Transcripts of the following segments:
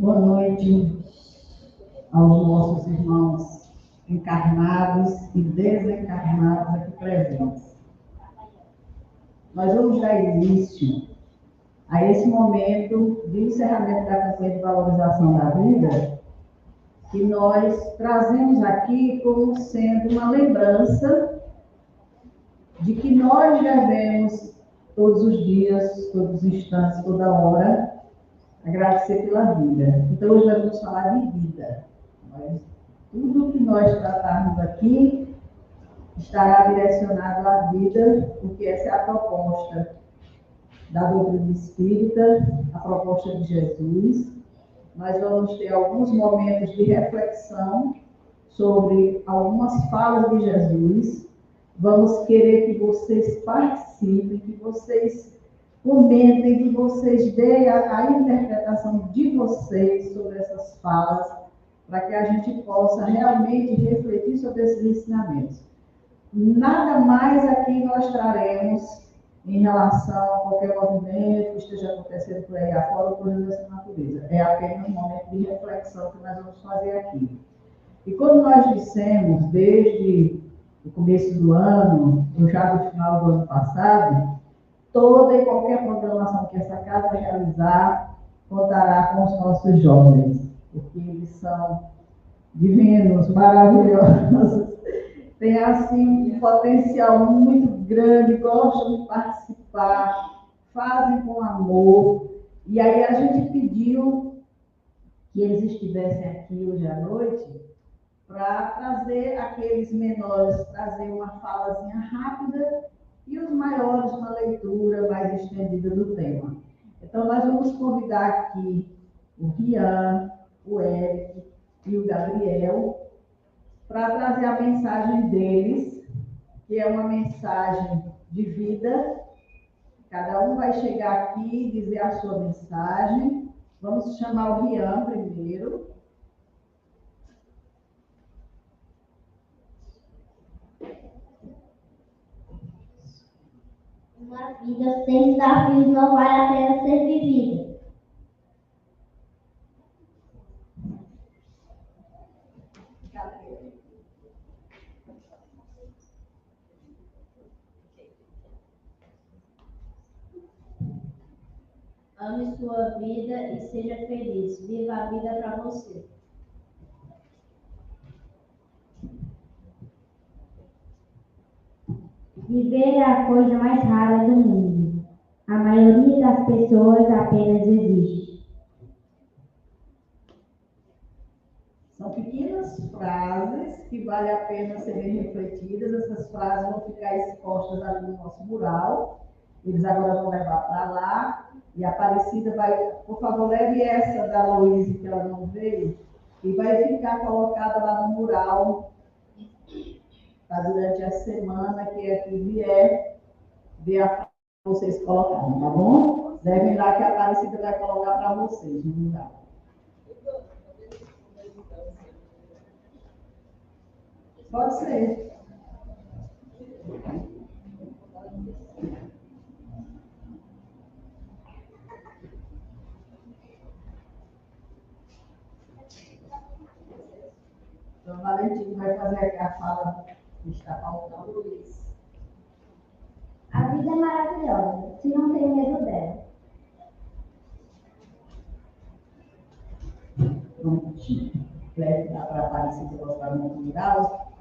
Boa noite aos nossos irmãos encarnados e desencarnados aqui presentes. Nós vamos dar início a esse momento de encerramento da campanha de valorização da vida, que nós trazemos aqui como sendo uma lembrança de que nós devemos, todos os dias, todos os instantes, toda hora, agradecer pela vida. Então, hoje nós vamos falar de vida. Tudo que nós tratarmos aqui estará direcionado à vida, porque essa é a proposta da doutrina espírita, a proposta de Jesus. Nós vamos ter alguns momentos de reflexão sobre algumas falas de Jesus. Vamos querer que vocês participem, que vocês comentem, que vocês deem a interpretação de vocês sobre essas falas, para que a gente possa realmente refletir sobre esses ensinamentos. Nada mais aqui nós traremos em relação a qualquer movimento que esteja acontecendo por aí afora ou coisas dessa natureza. É apenas um momento de reflexão que nós vamos fazer aqui. E como nós dissemos desde o começo do ano, ou já do final do ano passado, toda e qualquer programação que essa casa realizar contará com os nossos jovens, porque eles são divinos, maravilhosos, têm assim um potencial muito grande, gostam de participar, fazem com amor. E aí a gente pediu que eles estivessem aqui hoje à noite para trazer aqueles menores, trazer uma falazinha rápida e os maiores uma leitura mais estendida do tema. Então nós vamos convidar aqui o Rian, o Eric e o Gabriel para trazer a mensagem deles, que é uma mensagem de vida. Cada um vai chegar aqui e dizer a sua mensagem. Vamos chamar o Rian primeiro. Uma vida sem desafios não vale a pena ser vivida. Ame sua vida e seja feliz. Viva a vida para você. Viver é a coisa mais rara do mundo. A maioria das pessoas apenas existe. São pequenas frases que vale a pena serem refletidas. Essas frases vão ficar expostas ali no nosso mural. Eles agora vão levar para lá. E a Aparecida vai, por favor, leve essa da Luísa, que ela não veio, e vai ficar colocada lá no mural, tá, durante a semana que aqui vier, ver a frase que vocês colocaram, tá bom? Devem lá que a Aparecida vai colocar para vocês no mural. Pode ser. Então, Valentim vai fazer aqui a fala que está faltando, Luiz. A vida é maravilhosa, se não tem medo dela. Prontinho. Dá para Aparecida colocar no mural.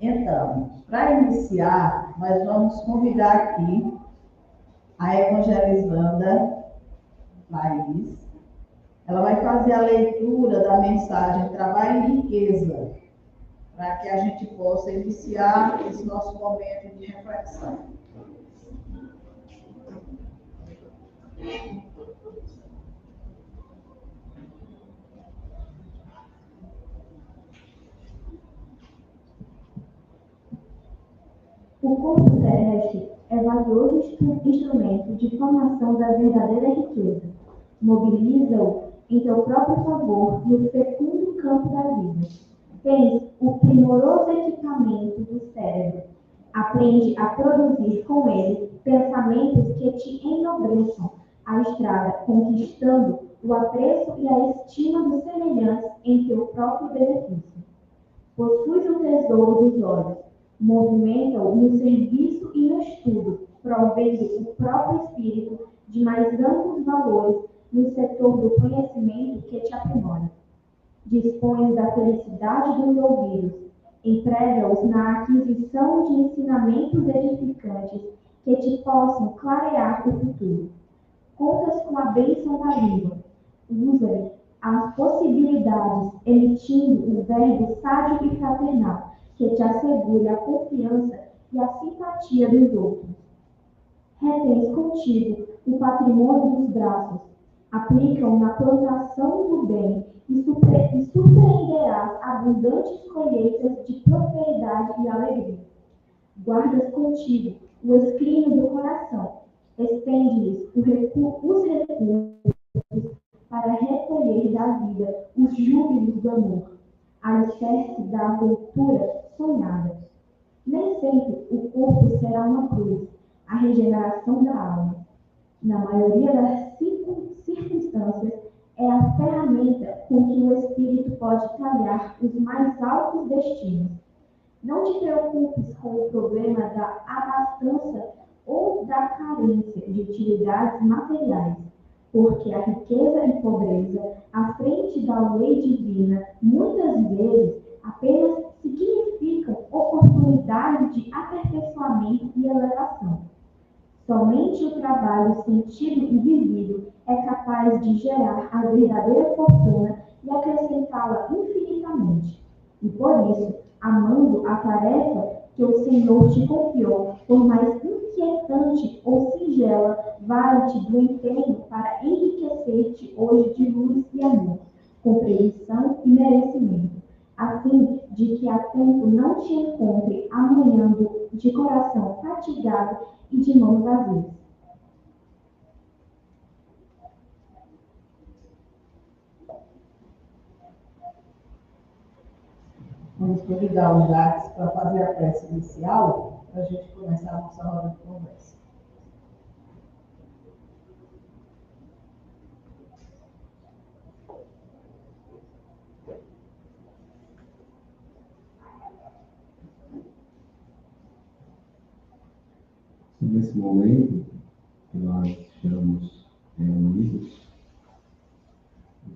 Então, para iniciar, nós vamos convidar aqui a evangelizanda Laís. Ela vai fazer a leitura da mensagem Trabalho em Riqueza, para que a gente possa iniciar esse nosso momento de reflexão. O corpo terrestre é valioso instrumento de formação da verdadeira riqueza. Mobiliza-o em teu próprio favor no fecundo campo da vida. Tens o primoroso equipamento do cérebro. Aprende a produzir com ele pensamentos que te enobreçam a estrada, conquistando o o apreço e a estima dos semelhantes em teu próprio benefício. Possuis o tesouro dos olhos, movimenta-o no serviço e no estudo, provendo o próprio espírito de mais amplos valores no setor do conhecimento que te aprimora. Dispões da felicidade dos ouvidos, emprega-os na aquisição de ensinamentos edificantes que te possam clarear o futuro. Contas com a bênção da língua, usa as possibilidades, emitindo o verbo sábio e fraternal, que te assegure a confiança e a simpatia dos outros. Retens contigo o patrimônio dos braços, aplica-o na plantação do bem e surpreenderás abundantes colheitas de prosperidade e alegria. Guardas contigo o escrínio do coração, estende-lhes os recursos para recolher da vida os júbilos do amor, alicerce da aventura sonhada. Nem sempre o corpo será uma cruz, a regeneração da alma. Na maioria das circunstâncias, é a ferramenta com que o espírito pode talhar os mais altos destinos. Não te preocupes com o problema da abastança ou da carência de utilidades materiais, porque a riqueza e pobreza, à frente da lei divina, muitas vezes apenas significam oportunidades de aperfeiçoamento e elevação. Somente o trabalho sentido e vivido é capaz de gerar a verdadeira fortuna e acrescentá-la infinitamente. E por isso, amando a tarefa que o Senhor te confiou, por mais inquietante ou singela, vale-te do empenho para enriquecer-te hoje de luz e amor, compreensão e merecimento, a fim de que a tempo não te encontre amanhã de coração fatigado e de mãos vazias. Vamos convidar o Jacques para fazer a prece inicial, para a gente começar a nossa roda de conversa. Nesse momento que nós estamos reunidos,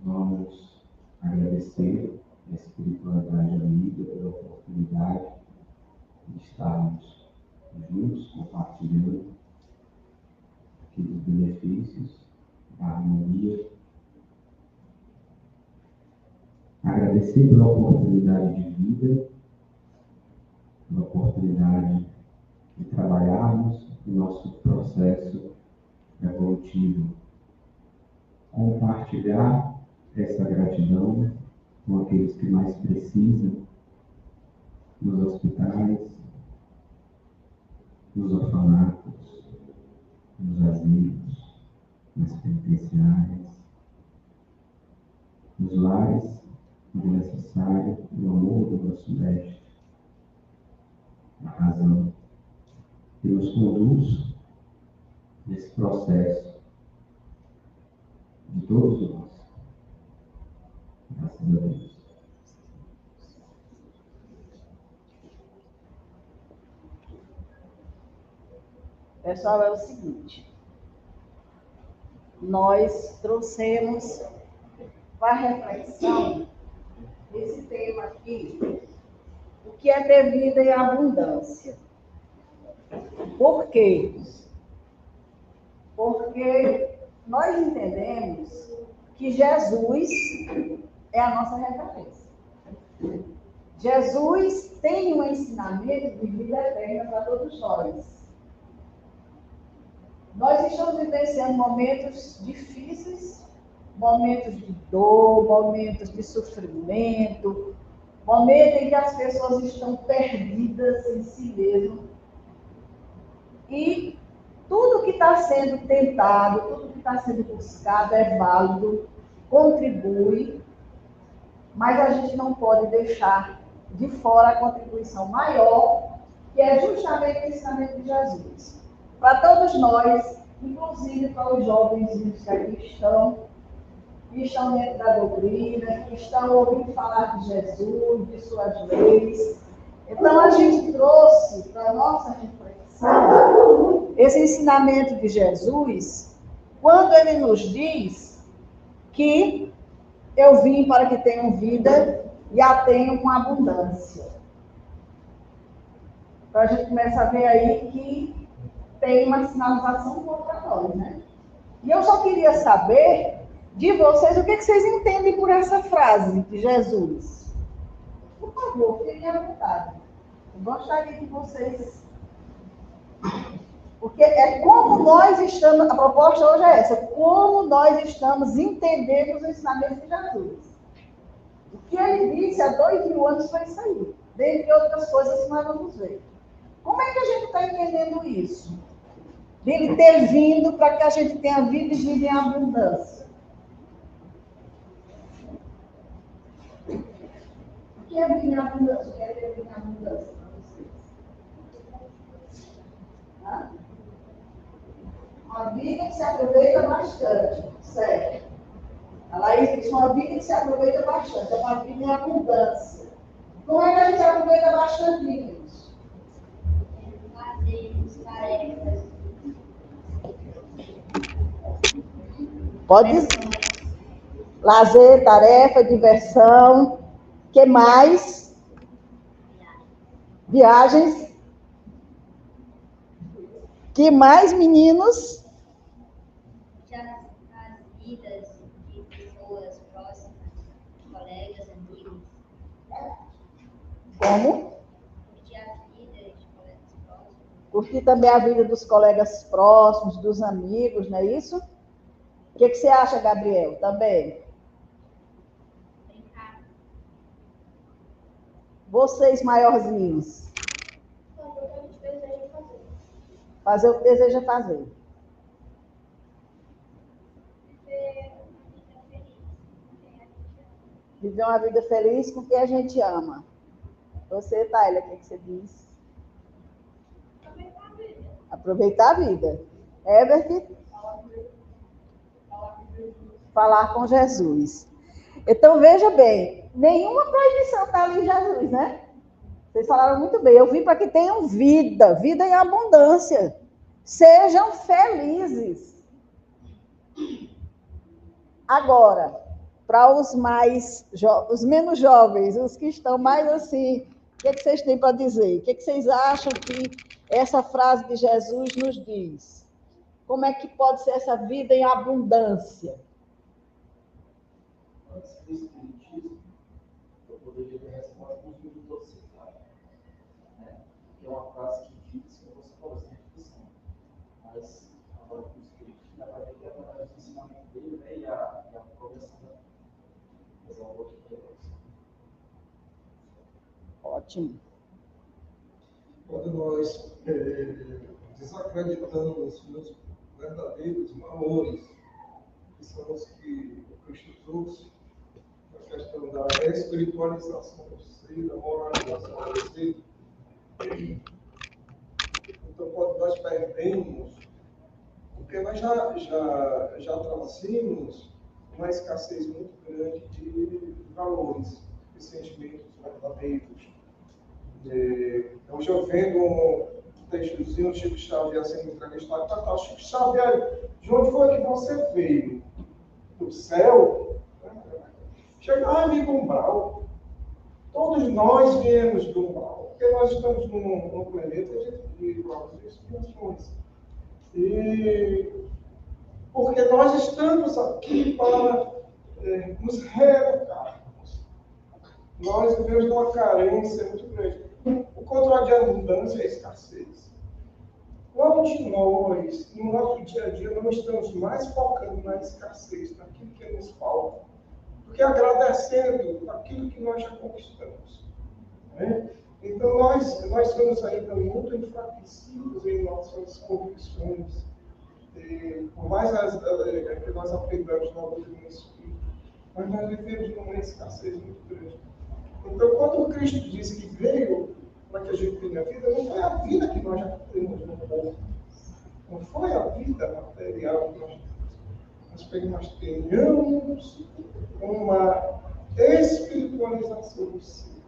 vamos agradecer a espiritualidade amiga pela oportunidade de estarmos juntos, compartilhando aqui os benefícios da harmonia. Agradecer pela oportunidade de vida, pela oportunidade de trabalharmos o nosso processo evolutivo. Compartilhar essa gratidão com aqueles que mais precisam, nos hospitais, nos orfanatos, nos asilos, nas penitenciárias, nos lares onde é necessário o amor do nosso mestre, a razão que nos conduz nesse processo de todos nós. Graças a Deus. Pessoal, é o seguinte, nós trouxemos para reflexão esse tema aqui, o que é ter vida em abundância. Por quê? Porque nós entendemos que Jesus é a nossa referência. Jesus tem um ensinamento de vida eterna para todos nós. Nós estamos vivenciando momentos difíceis, momentos de dor, momentos de sofrimento, momentos em que as pessoas estão perdidas em si mesmas. E tudo que está sendo tentado, tudo que está sendo buscado é válido, contribui, mas a gente não pode deixar de fora a contribuição maior, que é justamente o ensinamento de Jesus. Para todos nós, inclusive para os jovens que aqui estão, que estão dentro da doutrina, que estão ouvindo falar de Jesus, de suas leis. Então, a gente trouxe para a nossa reflexão esse ensinamento de Jesus, quando ele nos diz que eu vim para que tenham vida e a tenham com abundância. Então, a gente começa a ver aí que tem uma sinalização boa para nós, né? E eu só queria saber de vocês o que vocês entendem por essa frase de Jesus. Por favor, fiquem à vontade. Eu gostaria que vocês... Porque é como nós estamos... A proposta hoje é essa. Como nós estamos entendendo os ensinamentos de Jesus. O que ele disse há 2000 anos foi isso aí. Dentre outras coisas que nós vamos ver. Como é que a gente está entendendo isso? Dele ter vindo para que a gente tenha vida e vida em abundância. O que é vida em abundância? O que é ter vida em abundância para vocês? Uma vida que se aproveita bastante, certo? A Laís disse uma vida que se aproveita bastante, é uma vida em abundância. Como é que a gente aproveita bastante, meninos? Fazer tarefas. Pode dizer. Lazer, tarefa, diversão. O que mais? Viagens. Que mais, meninos? Já as vidas de pessoas próximas, colegas, amigos. Como? Curtir a vida de colegas próximos. Curtir também a vida dos colegas próximos, dos amigos, não é isso? O que você acha, Gabriel? Também? Brincar. Vocês, maiorzinhos? Fazer o que deseja fazer. Viver uma vida feliz com quem a gente ama. Você, Tayla, o que você diz? Aproveitar a vida. Herbert? Falar com Jesus. Então, veja bem, nenhuma proibição está ali em Jesus, né? Vocês falaram muito bem. Eu vim para que tenham vida, vida em abundância. Sejam felizes. Agora, para os os menos jovens, os que estão mais assim, o que vocês têm para dizer? O que vocês acham que essa frase de Jesus nos diz? Como é que pode ser essa vida em abundância? Antes do Espiritismo, eu poderia ter resposta com os livros de você, claro. Que é uma frase que diz, como você falou, sem repetição. Mas, agora com o Espiritismo, vai ter que avaliar o ensinamento dele, né, e a progressão da vida. Mas é um outro negócio. Ótimo. Quando nós desacreditamos nos verdadeiros valores, que são os que o Cristo trouxe, a questão da espiritualização do ser, da moralização do ser. Então, quando nós perdemos, porque nós já trazemos uma escassez muito grande de valores, de sentimentos verdadeiros. Hoje eu vendo um textozinho, Chico Xavier sendo entrevistado, tá, Chico Xavier, de onde foi que você veio? Do céu? Chegar ali do umbral. Todos nós viemos do umbral, porque nós estamos num planeta de provas e expiações. E porque nós estamos aqui para nos reeducarmos. Nós vivemos uma carência muito grande. O contrário de abundância é escassez. Qual de nós, no nosso dia a dia, não estamos mais focando na escassez, naquilo que nos falta, do que agradecendo aquilo que nós já conquistamos? Né? Então, nós estamos ainda muito enfraquecidos em nossas convicções. Por mais que nós aprendamos na doutrina espírita, mas nós vivemos numa escassez muito grande. Então, quando o Cristo disse que veio para que a gente tenha vida, não foi a vida que nós já temos no corpo. Não foi a vida material que nós temos. nós tenhamos uma espiritualização do ser,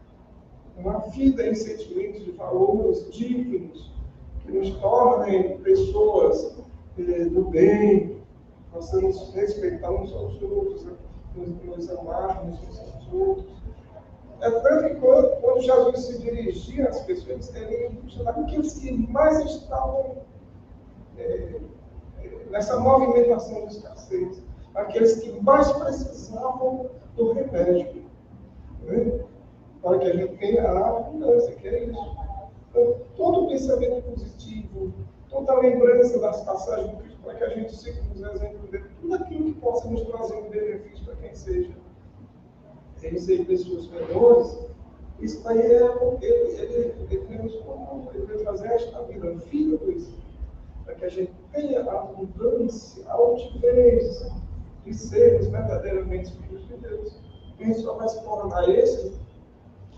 uma vida em sentimentos de valores dignos, que nos tornem pessoas do bem, possamos respeitar uns aos outros, nos amarmos uns aos outros. É tanto que quando Jesus se dirigia às pessoas, ele ia daqueles que mais estavam nessa movimentação de escassez, aqueles que mais precisavam do remédio, né? Para que a gente tenha a abundância, que é isso. Então, todo pensamento positivo, toda lembrança das passagens do Cristo, para que a gente siga os exemplos dele, tudo aquilo que possa nos trazer um benefício para quem seja ser pessoas melhores, isso aí ele nos comanda, ele vai trazer esta vida, filho do Espírito, para que a gente tenha a abundância, a altivez de sermos verdadeiramente filhos de Deus. Quem só vai se tornar esse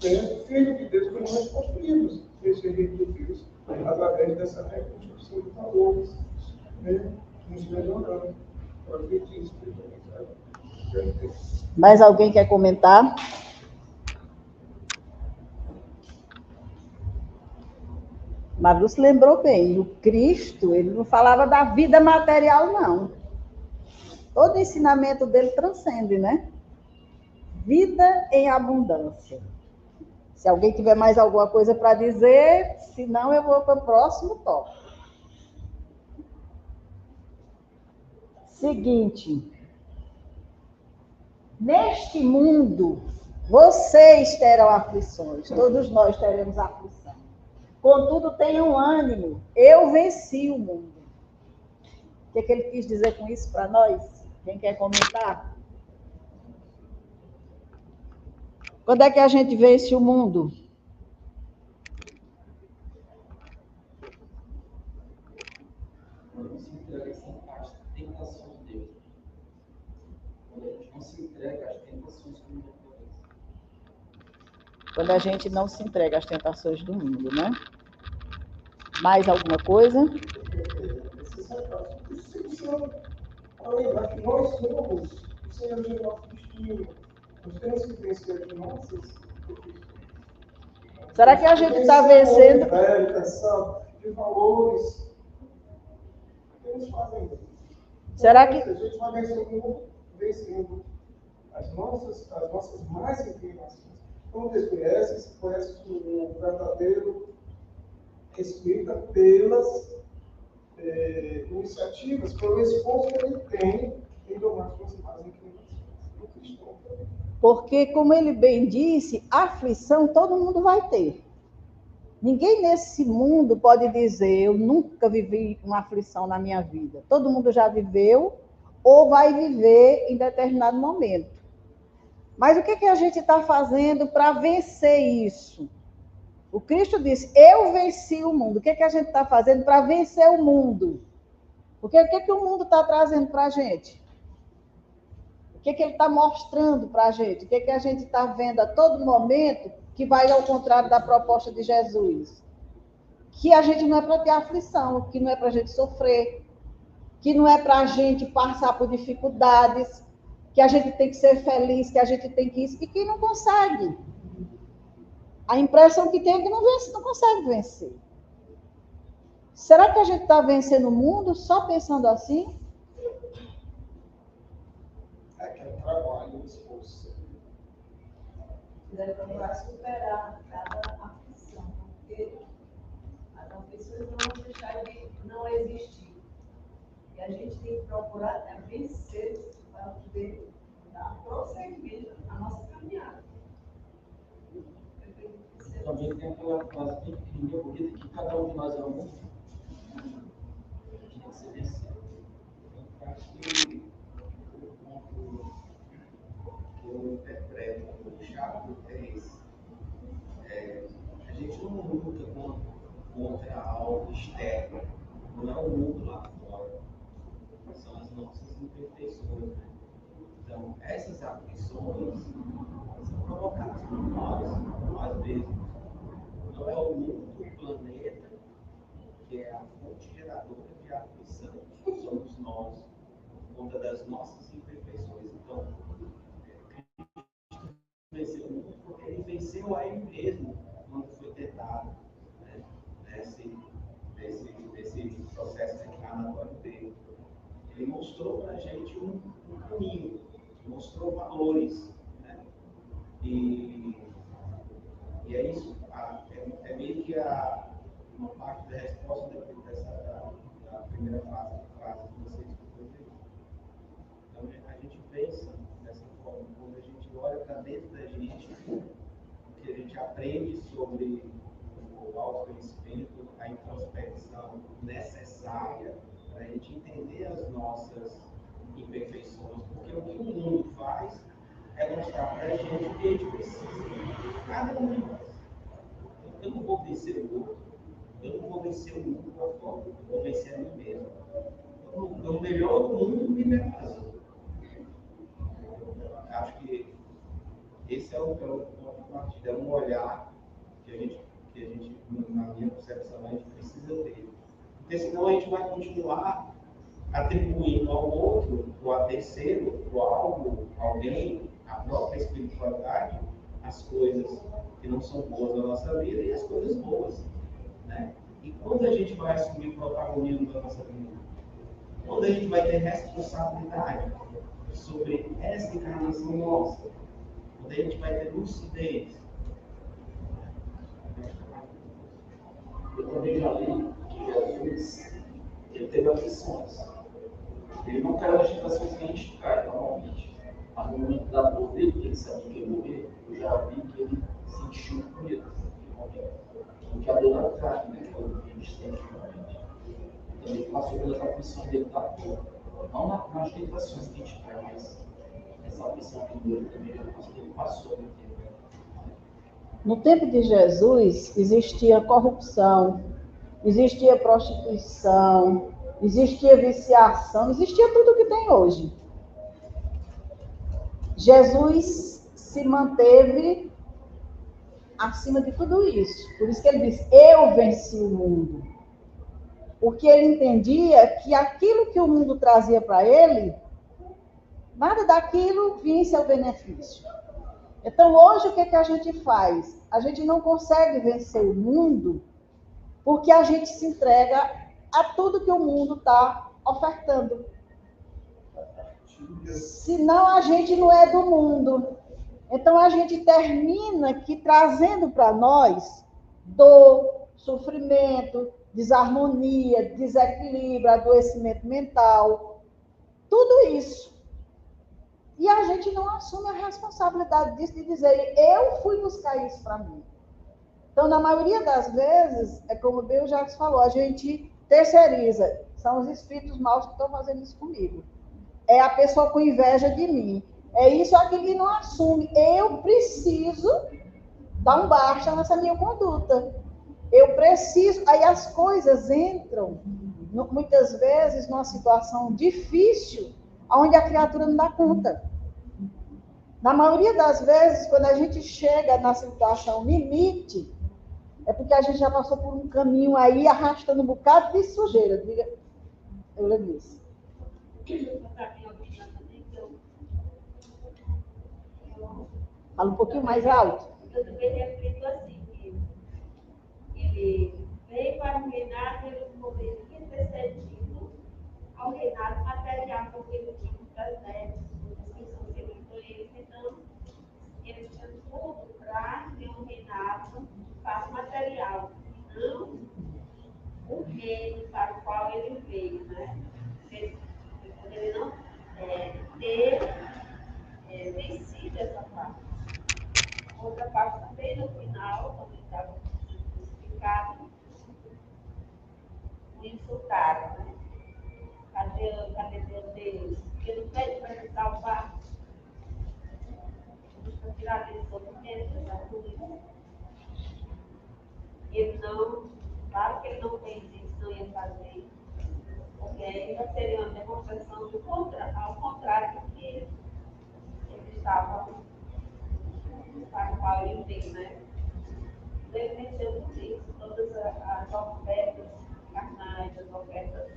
filho de Deus quando nós construímos esse reino de Deus através dessa reconstrução de valores, né? Nos melhorando para o que espiritualmente. Mais alguém quer comentar? Marlúcio lembrou bem, o Cristo, ele não falava da vida material, não. Todo o ensinamento dele transcende, né? Vida em abundância. Se alguém tiver mais alguma coisa para dizer, senão eu vou para o próximo tópico. Seguinte. Neste mundo, vocês terão aflições, todos nós teremos aflição. Contudo, tenham ânimo, eu venci o mundo. O que ele quis dizer com isso para nós? Quem quer comentar? Quando é que a gente vence o mundo? Quando se entrega às tentações de Deus. Quando a gente não se entrega às tentações do mundo. Quando a gente não se entrega às tentações do mundo, né? Mais alguma coisa? Para lembrar que nós somos o Senhor de nosso destino. Nós temos que vencer de nossas. Será que a gente está vencendo? De valores. O que eles fazem? Será que... A gente vai vencendo as nossas mais inclinações. Quando conhece o verdadeiro respeito pelas iniciativas, pelo esforço que ele tem em domar suas más inclinações. O cristão também. Porque, como ele bem disse, aflição todo mundo vai ter. Ninguém nesse mundo pode dizer, eu nunca vivi uma aflição na minha vida. Todo mundo já viveu ou vai viver em determinado momento. Mas o que a gente está fazendo para vencer isso? O Cristo disse, eu venci o mundo. O que a gente está fazendo para vencer o mundo? Porque o que o mundo está trazendo para a gente? O que ele está mostrando para a gente? O que a gente está vendo a todo momento que vai ao contrário da proposta de Jesus? Que a gente não é para ter aflição, que não é para a gente sofrer, que não é para a gente passar por dificuldades, que a gente tem que ser feliz, que a gente tem que isso, e que não consegue. A impressão que tem é que não consegue vencer. Será que a gente está vencendo o mundo só pensando assim? É que é um trabalho, um esforço. Deve procurar superar cada aflição, porque as aflições não vão deixar de não existir. E a gente tem que procurar vencer para poder dar prosseguimento à nossa caminhada. Também tem aquela frase bem pequenininha, bonita, que cada um de nós é um mundo. A gente tem que ser vencido. Então, acho que o ponto que eu interpreto como chave é esse. A gente não luta contra algo externo, não é o mundo lá fora. São as nossas imperfeições. Né? Então, essas aflições são provocadas por nós mesmos. Não é o mundo, o planeta, que é a fonte geradora de aflição, somos nós. conta das nossas imperfeições. Então, venceu o mundo porque ele venceu a ele mesmo quando foi tentado, né? Nesse processo encarnatório dele. Ele mostrou para a gente um caminho, mostrou valores, né? E é isso, é meio que uma parte da resposta depois da primeira frase que você escutou. Então a gente pensa dessa forma, quando a gente olha para dentro da gente, o que a gente aprende sobre o autoconhecimento, a introspecção necessária para a gente entender as nossas imperfeições, porque o que o mundo faz é mostrar para a gente o que a gente precisa. Cada um de nós. Eu não vou vencer o outro, eu não vou vencer o mundo por fora, eu vou vencer a mim mesmo. O melhor do mundo me prepara. Acho que esse é o ponto de partida, é um olhar que a gente, na minha concepção, a gente precisa ter. Porque senão a gente vai continuar atribuindo ao outro, ou a terceiro, ou a algo, alguém, a própria espiritualidade, as coisas que não são boas na nossa vida e as coisas boas, né? E quando a gente vai assumir o protagonismo da nossa vida? Quando a gente vai ter responsabilidade sobre essa encarnação nossa? Quando a gente vai ter lucidez? Eu também já li que Jesus, ele teve aflições. Ele não caiu nas tentações que a gente cai normalmente. Mas no momento da dor dele, que ele sabia que ia morrer, eu já vi que ele sentiu medo naquele momento. Porque a dor da carne, né, que é o que a gente sente normalmente. Então ele passou pelas aflições dele da dor. Não nas tentações que a gente cai, mas essa aflição que dele também ele passou. No tempo de Jesus, existia corrupção, existia prostituição, existia viciação, existia tudo o que tem hoje. Jesus se manteve acima de tudo isso. Por isso que ele diz, eu venci o mundo. Porque ele entendia que aquilo que o mundo trazia para ele, nada daquilo vinha em seu benefício. Então, hoje, o que a gente faz? A gente não consegue vencer o mundo porque a gente se entrega a tudo que o mundo está ofertando. Senão, a gente não é do mundo. Então, a gente termina aqui trazendo para nós dor, sofrimento, desarmonia, desequilíbrio, adoecimento mental, tudo isso. E a gente não assume a responsabilidade disso, de dizer, eu fui buscar isso para mim. Então, na maioria das vezes, é como o Deus já falou, a gente terceiriza. São os espíritos maus que estão fazendo isso comigo. É a pessoa com inveja de mim. É isso aquilo que não assume. Eu preciso dar um baixa nessa minha conduta. Eu preciso. Aí as coisas entram, muitas vezes, numa situação difícil, onde a criatura não dá conta. Na maioria das vezes, quando a gente chega na situação limite, é porque a gente já passou por um caminho aí, arrastando um bocado de sujeira. Diga, eu disse. Fala um pouquinho mais alto. Eu também reflito assim, que ele veio para o reinado, ele poderia ter cedido ao reinado material, porque ele tinha muitas neves, muitas pessoas que eram ele. Então, ele tinha tudo para ter um reinado para o material, não o reino para o qual ele veio, né? Ele poderia não ter vencido essa parte. Outra parte também no final, quando ele estava crucificado, o insultaram, né? Cadê Deus? Ele não pede para te salvar, para tirar desse sofrimento, dessa cruz. Ele não, claro que ele não fez isso, não ia fazer, porque ainda seria uma demonstração ao contrário do que ele estava para o qual ele veio, né? Ele venceu tudo isso, todas as ofertas carnais, as ofertas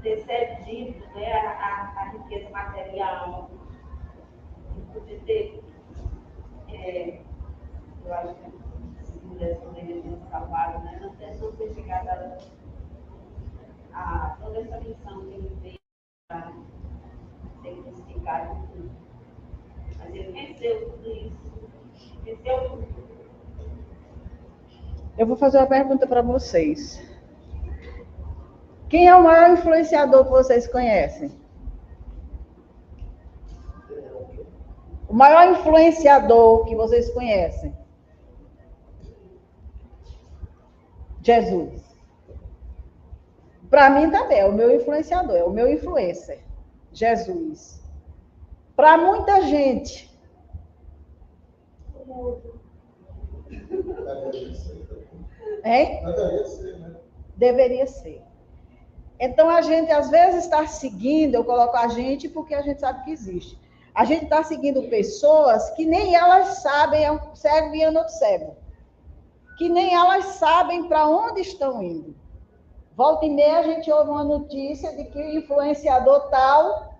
ter cedido, né, a riqueza material, de poder ter, eu acho que se mulheres poderiam ter salvado, né, não ter chegado a toda essa missão que ele veio para ser crucificado e tudo. Mas ele venceu tudo isso, venceu tudo. Eu vou fazer uma pergunta para vocês. Quem é o maior influenciador que vocês conhecem? O maior influenciador que vocês conhecem? Jesus. Para mim também, é o meu influenciador, é o meu influencer. Jesus. Para muita gente. Hein? Deveria ser, né? Deveria ser. Então, a gente, às vezes, está seguindo, eu coloco a gente porque a gente sabe que existe. A gente está seguindo pessoas que nem elas sabem, é um cego guiando outro cego. Que nem elas sabem para onde estão indo. Volta e meia, a gente ouve uma notícia de que o influenciador tal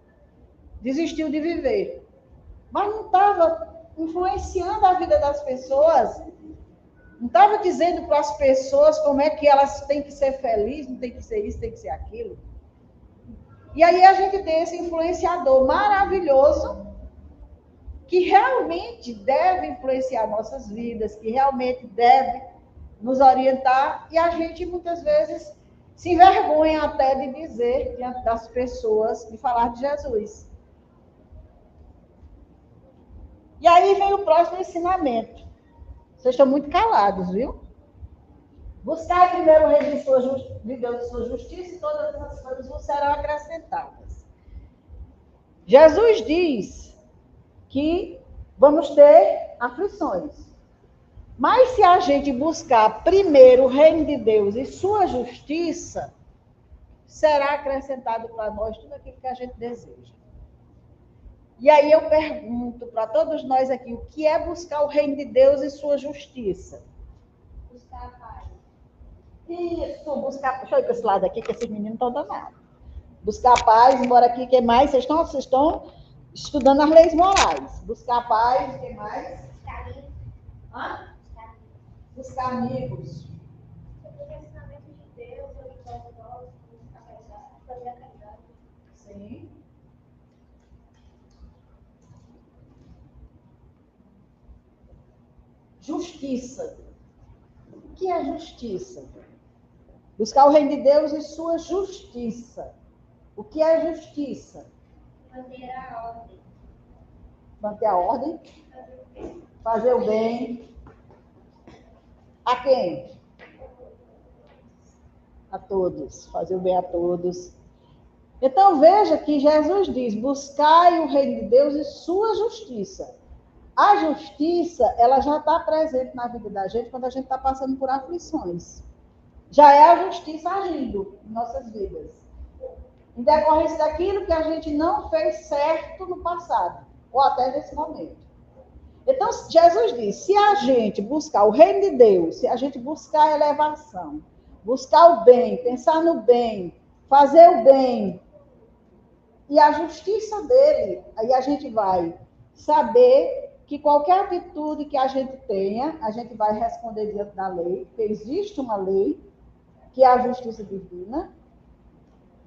desistiu de viver. Mas não estava influenciando a vida das pessoas. Não estava dizendo para as pessoas como é que elas têm que ser felizes, não tem que ser isso, tem que ser aquilo. E aí a gente tem esse influenciador maravilhoso que realmente deve influenciar nossas vidas, que realmente deve nos orientar, e a gente muitas vezes se envergonha até de dizer diante das pessoas, de falar de Jesus. E aí vem o próximo ensinamento. Vocês estão muito calados, viu? Buscar primeiro o reino de Deus e sua justiça, e todas essas coisas vos serão acrescentadas. Jesus diz que vamos ter aflições. Mas se a gente buscar primeiro o reino de Deus e sua justiça, será acrescentado para nós tudo aquilo que a gente deseja. E aí eu pergunto para todos nós aqui, o que é buscar o reino de Deus e sua justiça? Buscar a paz. Isso, buscar... Deixa eu ir para esse lado aqui, que esses meninos estão danados. Buscar a paz, embora aqui, o que mais? Vocês estão estudando as leis morais. Buscar a paz, o que mais? Buscar amigos. Hã? Buscar amigos. O ensinamento de Deus, o encontro, fazer a caridade. Sim. Justiça. O que é justiça? Buscar o reino de Deus e sua justiça. O que é justiça? Manter a ordem. Manter a ordem. Fazer o bem. A quem? A todos. Fazer o bem a todos. Então veja que Jesus diz, buscai o reino de Deus e sua justiça. A justiça, ela já está presente na vida da gente quando a gente está passando por aflições. Já é a justiça agindo em nossas vidas. Em decorrência daquilo que a gente não fez certo no passado, ou até nesse momento. Então, Jesus diz, se a gente buscar o reino de Deus, se a gente buscar a elevação, buscar o bem, pensar no bem, fazer o bem, e a justiça dele, aí a gente vai saber que qualquer atitude que a gente tenha, a gente vai responder diante da lei, porque existe uma lei, que é a justiça divina,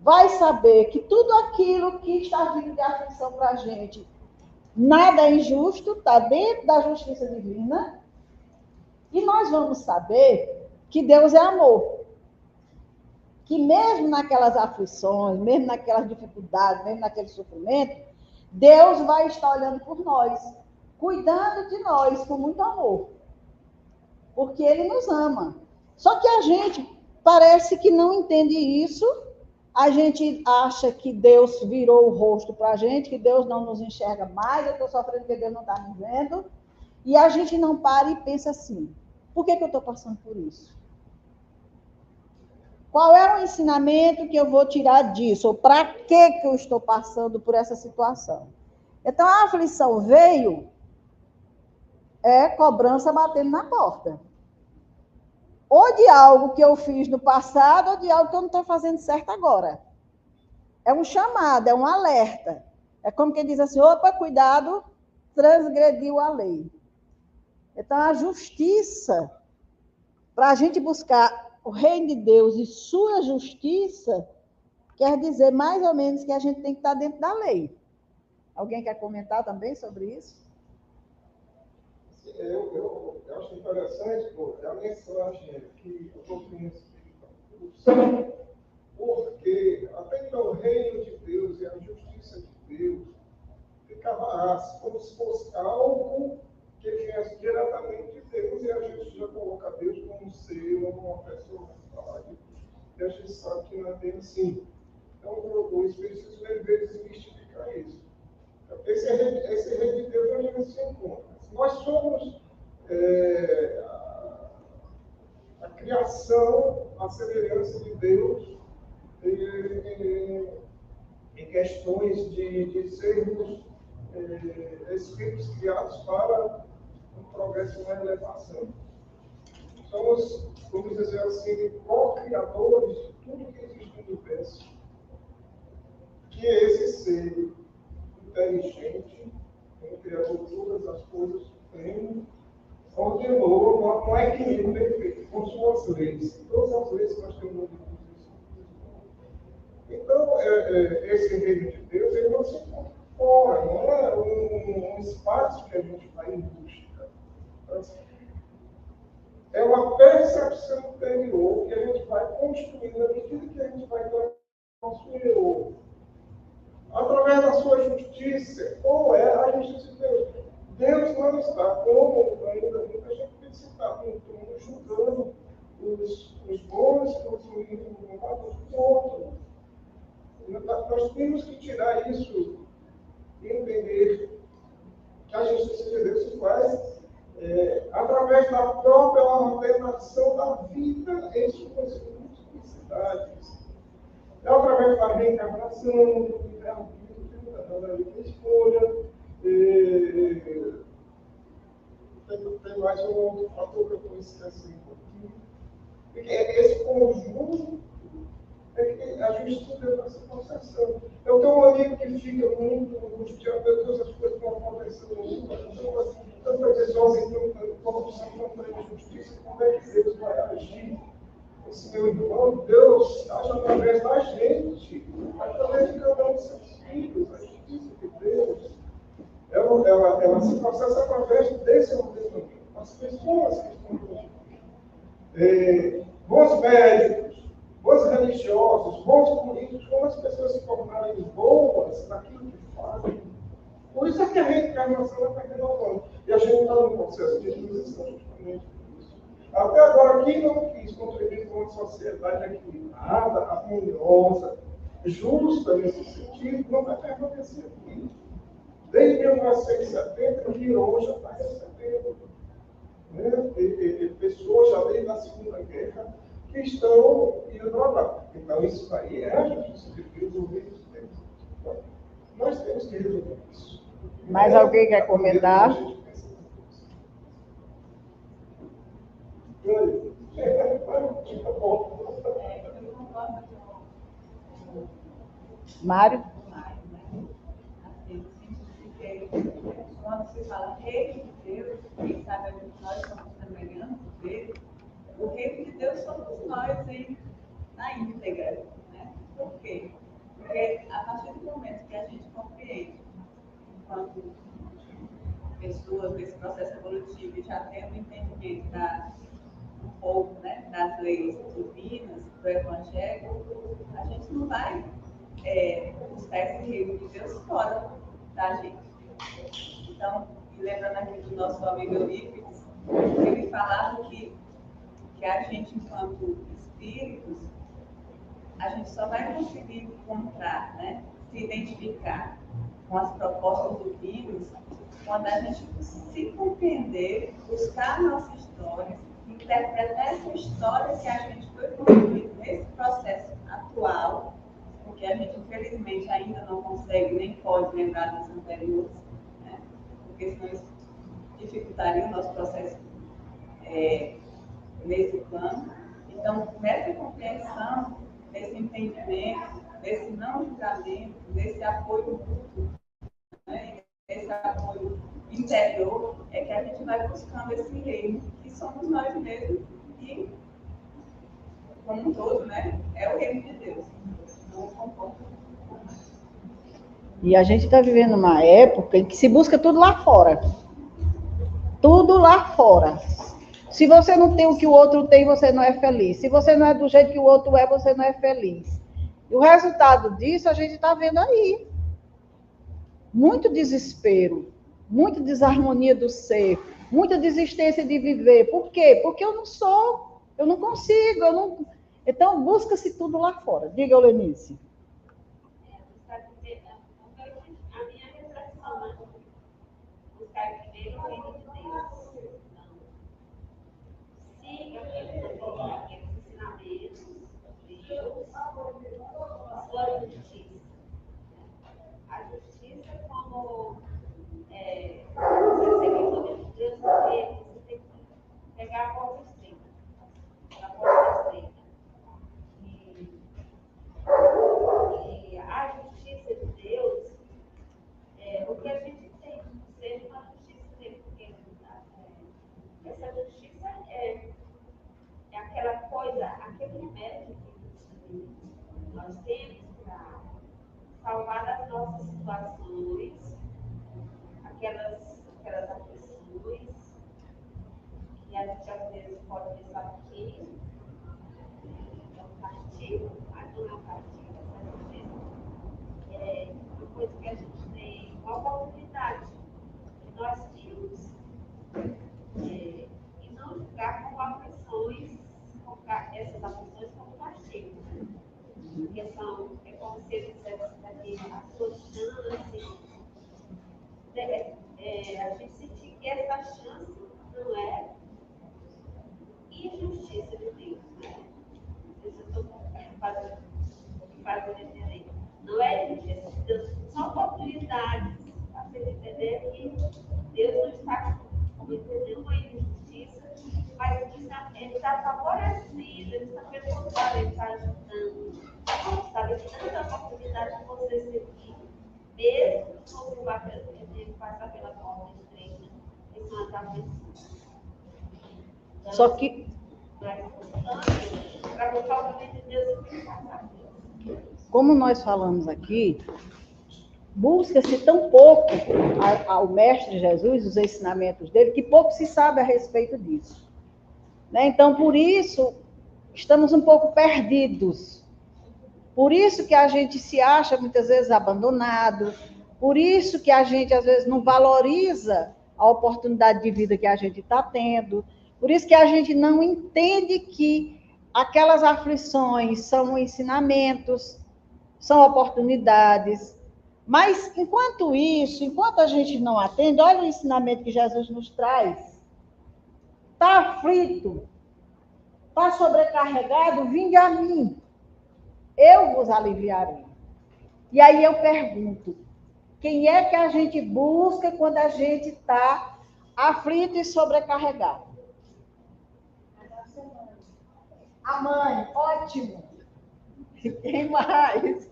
vai saber que tudo aquilo que está vindo de aflição para a gente, nada é injusto, está dentro da justiça divina, e nós vamos saber que Deus é amor. Que mesmo naquelas aflições, mesmo naquelas dificuldades, mesmo naquele sofrimento, Deus vai estar olhando por nós, cuidando de nós com muito amor. Porque Ele nos ama. Só que a gente parece que não entende isso, a gente acha que Deus virou o rosto para a gente, que Deus não nos enxerga mais, eu estou sofrendo porque Deus não está me vendo, e a gente não para e pensa assim, por que eu estou passando por isso? Qual é o ensinamento que eu vou tirar disso? Ou para que eu estou passando por essa situação? Então, a aflição veio, é cobrança batendo na porta. Ou de algo que eu fiz no passado, ou de algo que eu não estou fazendo certo agora. É um chamado, é um alerta. É como quem diz assim, opa, cuidado, transgrediu a lei. Então, a justiça, para a gente buscar o reino de Deus e sua justiça, quer dizer mais ou menos que a gente tem que estar dentro da lei. Alguém quer comentar também sobre isso? Eu acho interessante a mensagem que a doutrina espírita trouxe, porque até então o reino de Deus e a justiça de Deus ficava como se fosse algo que viesse diretamente de Deus, e a gente já coloca Deus como um ser, uma pessoa, e a gente sabe que não é bem assim. Então, o Espiritismo veio desmistificar isso. Esse reino de Deus onde ele se encontra. Nós somos a criação, a semelhança de Deus em questões de sermos espíritos criados para um progresso e uma elevação. Somos, vamos dizer assim, co-criadores de tudo que existe no universo. Que esse ser inteligente, o criador de todas as coisas supremo, ordenou um equilíbrio perfeito com suas leis. Todas as leis que nós temos no mundo. Então, esse reino de Deus, ele não se encontra fora, não é um espaço que a gente vai em busca. É uma percepção interior que a gente vai construindo à medida que a gente vai dando nosso eu. Através da sua justiça, qual é a justiça de Deus? Deus não está, como ainda muita gente pensa, está no trono julgando os bons, os ruins, os outros. Nós temos que tirar isso e entender que a justiça de Deus se faz através da própria ordenação da vida em suas multiplicidades. É através da reencarnação, do livre-arbítrio, da livre escolha. Tem mais um outro fator que eu estou esquecendo aqui. Porque esse conjunto é que a justiça deve ser processando. Eu tenho um amigo que fica muito angustiado, meu Deus, as coisas estão acontecendo muito, tanta desordem, tanta corrupção, tanta injustiça, como é que Deus vai agir? Esse meu irmão, Deus age através da gente, através de cada um dos seus filhos, a justiça de Deus. Ela se processa através desse ordenamento. As pessoas que estão bons médicos, bons religiosos, bons políticos, como as pessoas se tornarem boas naquilo que fazem. Por isso é que a reencarnação está renovando. E a gente está no processo de transição justamente por isso. Até agora, quem não quis contribuir com uma sociedade equilibrada, harmoniosa, justa nesse sentido, não vai permanecer aqui. Desde 1970, o Quirón já está recebendo. Pessoas já desde a Segunda Guerra que estão indo lá. Então, isso aí é a justiça de Deus, o reino de Deus. Nós temos que resolver isso. Mais alguém quer comentar? Mário? Quando se fala reino de Deus, quem sabe que nós somos semelhantes dele, o reino de Deus somos nós na íntegra. Né? Por quê? Porque a partir do momento que a gente compreende, enquanto pessoas desse processo evolutivo e já tem um entendimento um pouco, né, das leis divinas, do Evangelho, a gente não vai buscar esse reino de Deus fora da gente. Então, lembrando aqui do nosso amigo Eurípides, ele falava que a gente, enquanto espíritos, a gente só vai conseguir encontrar, né, se identificar com as propostas divinas quando a gente se compreender, buscar a nossa história, interpretar essa história que a gente foi construindo nesse processo atual, porque a gente, infelizmente, ainda não consegue nem pode lembrar dos anteriores, né? Porque senão isso dificultaria o nosso processo nesse plano. Então, nessa compreensão, nesse entendimento, nesse não julgamento, esse apoio mútuo, né? Esse apoio interior, é que a gente vai buscando esse reino, que somos nós mesmos, e como um todo, né? É o reino de Deus. Não comporta. E a gente está vivendo uma época em que se busca tudo lá fora. Tudo lá fora. Se você não tem o que o outro tem, você não é feliz. Se você não é do jeito que o outro é, você não é feliz. E o resultado disso a gente está vendo aí. Muito desespero, muita desarmonia do ser, muita desistência de viver. Por quê? Porque eu não sou, eu não consigo, eu não... Então, busca-se tudo lá fora. Diga, Lenice. A minha reflexão, né? Buscar primeiro o reino de Deus. Siga aqueles ensinamentos de Deus, sua justiça. A justiça como você seguir o de Deus, você tem que pegar a porta estreita. A porta estreita. E a justiça de Deus o que a gente tem que ser uma justiça dele, porque essa justiça é aquela coisa, aquele remédio que nós temos para salvar as nossas situações, aquelas aflições, que a gente às vezes pode pensar que é um castigo, mas não é um castigo, essa justiça é uma coisa que a gente tem uma oportunidade que nós tínhamos e não julgar como aflições, essas aflições como castigo, porque é como se ele dissesse ali a sua chance, a gente sentir que essa chance não é injustiça de Deus, né? Eu estou fazendo entender. Não é injustiça de Deus, são oportunidades para você entender que Deus não está cometendo uma injustiça, mas ele está favorecendo, ele está perdoando, ele está ajudando, ele está dando a oportunidade de você seguir, mesmo que você vá passar pela porta estreita, que são as aflições. Então, Só que para buscar o reino de Deus, tem que passar. Como nós falamos aqui, busca-se tão pouco ao Mestre Jesus, os ensinamentos dele, que pouco se sabe a respeito disso. Né? Então, por isso, estamos um pouco perdidos. Por isso que a gente se acha, muitas vezes, abandonado. Por isso que a gente, às vezes, não valoriza a oportunidade de vida que a gente está tendo. Por isso que a gente não entende que aquelas aflições são ensinamentos, são oportunidades. Mas, enquanto isso, enquanto a gente não atende, olha o ensinamento que Jesus nos traz. Está aflito, está sobrecarregado, vinde a mim, eu vos aliviarei. E aí eu pergunto, quem é que a gente busca quando a gente está aflito e sobrecarregado? A mãe, ótimo. Quem mais?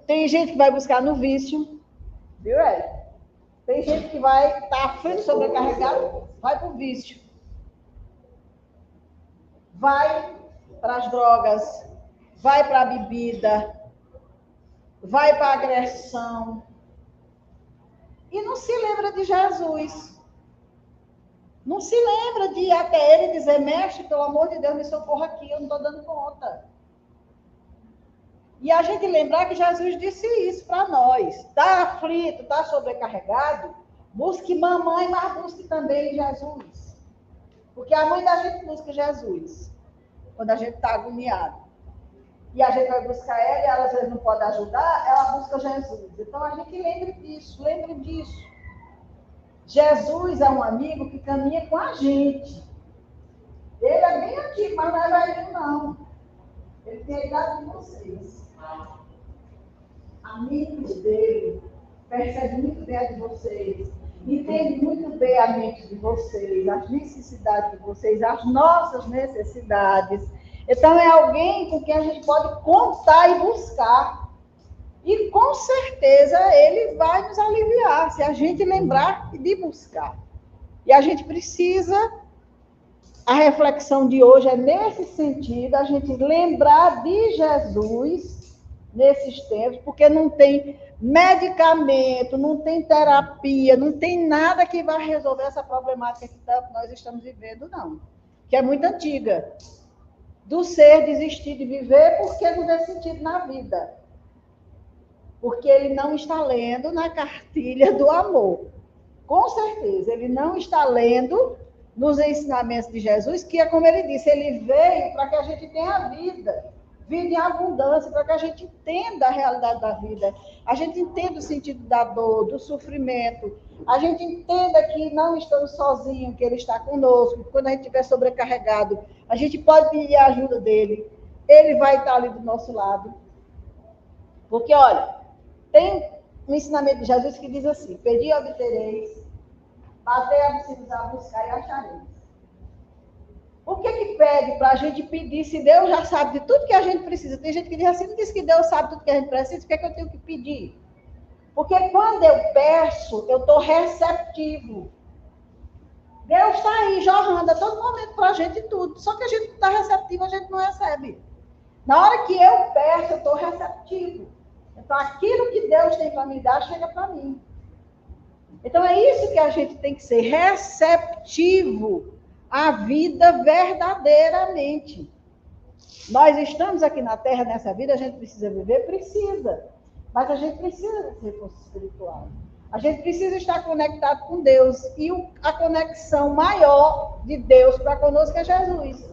Tem gente que vai buscar no vício, viu, Ed? Tem gente que vai estar aflito, sobrecarregado, vai para o vício. Vai para as drogas, vai para a bebida, vai para a agressão. E não se lembra de Jesus. Não se lembra de ir até ele e dizer, mestre, pelo amor de Deus, me socorra aqui, eu não estou dando conta. E a gente lembrar que Jesus disse isso para nós. Está aflito, está sobrecarregado? Busque mamãe, mas busque também Jesus. Porque a mãe da gente busca Jesus. Quando a gente está agoniado. E a gente vai buscar ela e ela às vezes não pode ajudar, ela busca Jesus. Então a gente lembre disso, lembre disso. Jesus é um amigo que caminha com a gente. Ele é bem antigo, mas não é velho não. Ele tem a idade de vocês. Amigos dele, percebe muito bem de vocês. entende muito bem a mente de vocês, as necessidades de vocês, as nossas necessidades. Então, é alguém com quem a gente pode contar e buscar. E, com certeza, ele vai nos aliviar, se a gente lembrar de buscar. E a gente precisa, a reflexão de hoje é nesse sentido, a gente lembrar de Jesus nesses tempos, porque não tem medicamento, não tem terapia, não tem nada que vai resolver essa problemática que nós estamos vivendo, não. Que é muito antiga. Do ser desistir de viver porque não vê sentido na vida. Porque ele não está lendo na cartilha do amor. Com certeza, ele não está lendo nos ensinamentos de Jesus, que é como ele disse, ele veio para que a gente tenha vida em abundância, para que a gente entenda a realidade da vida, a gente entenda o sentido da dor, do sofrimento, a gente entenda que não estamos sozinhos, que ele está conosco, que quando a gente estiver sobrecarregado, a gente pode pedir a ajuda dele, ele vai estar ali do nosso lado. Porque, olha, tem um ensinamento de Jesus que diz assim, pedi e obtereis, batei a buscar e achareis. O que pede para a gente pedir se Deus já sabe de tudo que a gente precisa? Tem gente que diz assim, não diz que Deus sabe tudo que a gente precisa, o que eu tenho que pedir? Porque quando eu peço, eu estou receptivo. Deus está aí, jorrando a todo momento para a gente tudo. Só que a gente não está receptivo, a gente não recebe. Na hora que eu peço, eu estou receptivo. Então, aquilo que Deus tem para me dar, chega para mim. Então, é isso que a gente tem que ser, receptivo à vida verdadeiramente. Nós estamos aqui na Terra, nessa vida, a gente precisa viver? Precisa. Mas a gente precisa desse recurso espiritual. A gente precisa estar conectado com Deus. E a conexão maior de Deus para conosco é Jesus.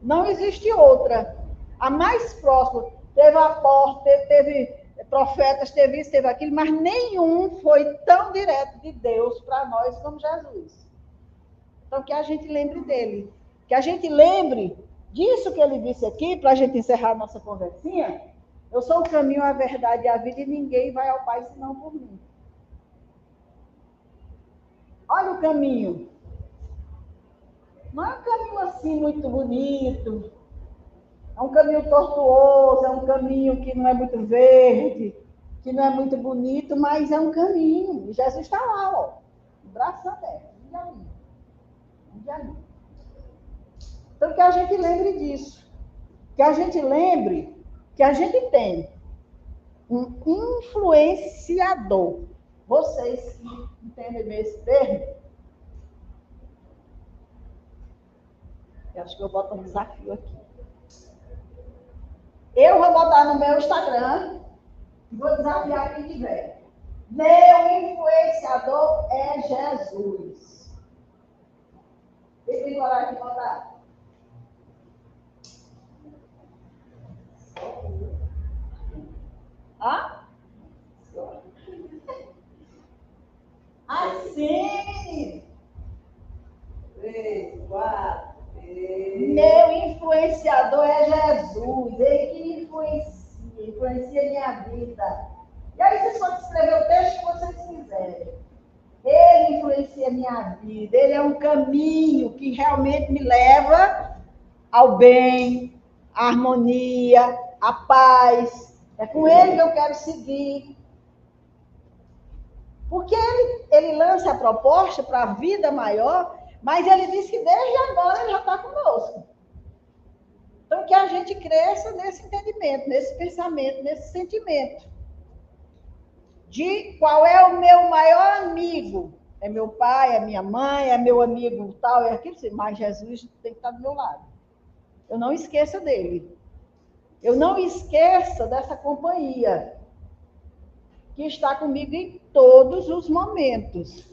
Não existe outra. A mais próxima, teve apóstolo, teve profetas, teve isso, teve aquilo, mas nenhum foi tão direto de Deus para nós como Jesus. Então, que a gente lembre dele. Que a gente lembre disso que ele disse aqui, para a gente encerrar a nossa conversinha. Eu sou o caminho, a verdade e a vida, e ninguém vai ao Pai senão por mim. Olha o caminho. Não é um caminho assim muito bonito. É um caminho tortuoso, é um caminho que não é muito verde, que não é muito bonito, mas é um caminho. E Jesus está lá, ó, de braços abertos. Então, que a gente lembre disso. Que a gente lembre que a gente tem um influenciador. Vocês que entendem esse termo, eu acho que eu boto um desafio aqui. Eu vou botar no meu Instagram e vou desafiar quem tiver. Meu influenciador é Jesus. Quem tem coragem de botar? Hã? Assim! 3, 4. Meu influenciador é Jesus. Ele que influencia minha vida. E aí vocês podem escrever o texto que vocês quiserem. Ele influencia minha vida. Ele é um caminho que realmente me leva ao bem, à harmonia, à paz. É com ele que eu quero seguir. Porque ele lança a proposta para a vida maior, mas ele diz que desde agora ele já está conosco. Então, que a gente cresça nesse entendimento, nesse pensamento, nesse sentimento. De qual é o meu maior amigo. É meu pai, é minha mãe, é meu amigo tal, é aquilo. Mas Jesus tem que estar do meu lado. Eu não esqueça dele. Eu não esqueça dessa companhia que está comigo em todos os momentos.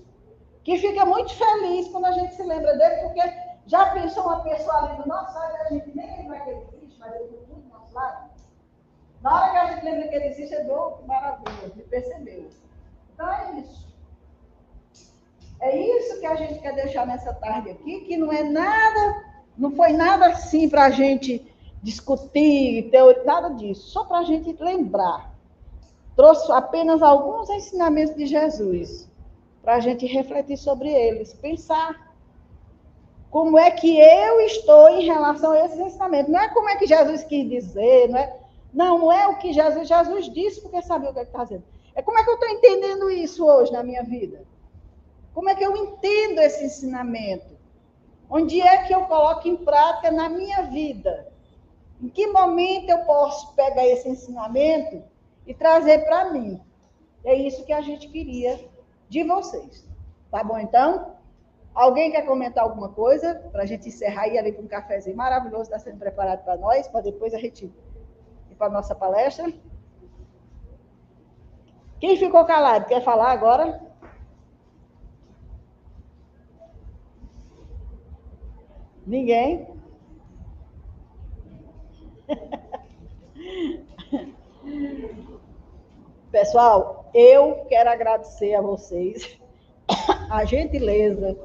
Que fica muito feliz quando a gente se lembra dele, porque já pensou uma pessoa ali do nosso lado, a gente nem lembra que ele existe, mas ele está tudo do nosso lado. Na hora que a gente lembra que ele existe, é que maravilha, ele percebeu. Então é isso. É isso que a gente quer deixar nessa tarde aqui, que não é nada, não foi nada assim para a gente discutir, teoria, nada disso, só para a gente lembrar. Trouxe apenas alguns ensinamentos de Jesus. para a gente refletir sobre eles, pensar como é que eu estou em relação a esses ensinamentos. Não é como é que Jesus quis dizer, não é o que Jesus disse, porque sabia o que está dizendo. É como é que eu estou entendendo isso hoje na minha vida. Como é que eu entendo esse ensinamento? Onde é que eu coloco em prática na minha vida? Em que momento eu posso pegar esse ensinamento e trazer para mim? É isso que a gente queria de vocês. Tá bom, então? Alguém quer comentar alguma coisa? Para a gente encerrar e ir ali com um cafezinho maravilhoso está sendo preparado para nós, para depois a gente ir para a nossa palestra. Quem ficou calado, quer falar agora? Ninguém? Pessoal, eu quero agradecer a vocês a gentileza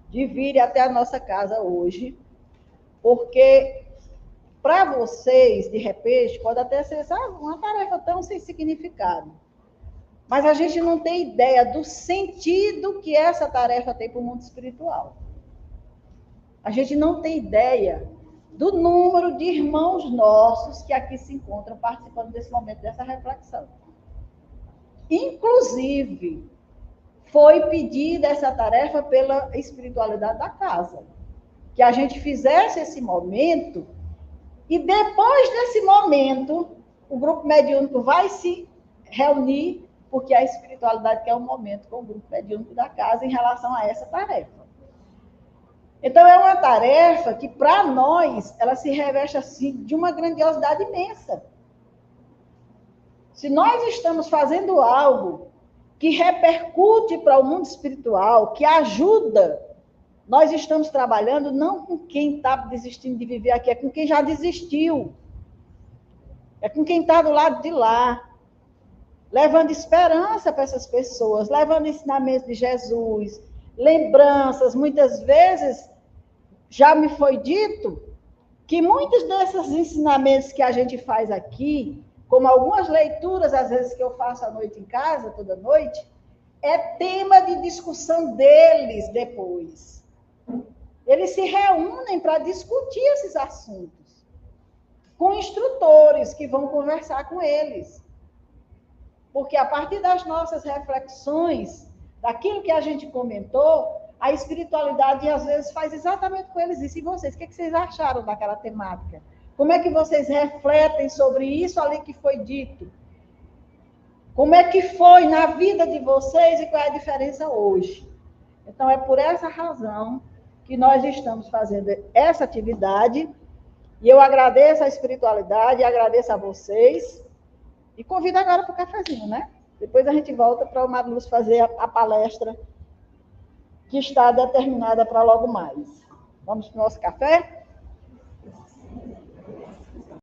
de vir até a nossa casa hoje, porque para vocês, de repente, pode até ser uma tarefa tão sem significado. Mas a gente não tem ideia do sentido que essa tarefa tem para o mundo espiritual. A gente não tem ideia do número de irmãos nossos que aqui se encontram participando desse momento, dessa reflexão. Inclusive, foi pedida essa tarefa pela espiritualidade da casa. Que a gente fizesse esse momento e depois desse momento, o grupo mediúnico vai se reunir, porque a espiritualidade quer um momento com o grupo mediúnico da casa em relação a essa tarefa. Então, é uma tarefa que, para nós, ela se reveste assim, de uma grandiosidade imensa. Se nós estamos fazendo algo que repercute para o mundo espiritual, que ajuda, nós estamos trabalhando não com quem está desistindo de viver aqui, é com quem já desistiu. É com quem está do lado de lá, levando esperança para essas pessoas, levando ensinamentos de Jesus, lembranças. Muitas vezes, já me foi dito que muitos desses ensinamentos que a gente faz aqui, como algumas leituras, às vezes, que eu faço à noite em casa, toda noite, é tema de discussão deles depois. Eles se reúnem para discutir esses assuntos, com instrutores que vão conversar com eles. Porque a partir das nossas reflexões, daquilo que a gente comentou, a espiritualidade, às vezes, faz exatamente com eles isso. E vocês, o que vocês acharam daquela temática? Como é que vocês refletem sobre isso ali que foi dito? Como é que foi na vida de vocês e qual é a diferença hoje? Então, é por essa razão que nós estamos fazendo essa atividade. E eu agradeço a espiritualidade, agradeço a vocês. E convido agora para o cafezinho, né? Depois a gente volta para o Marluz fazer a palestra que está determinada para logo mais. Vamos para o nosso café?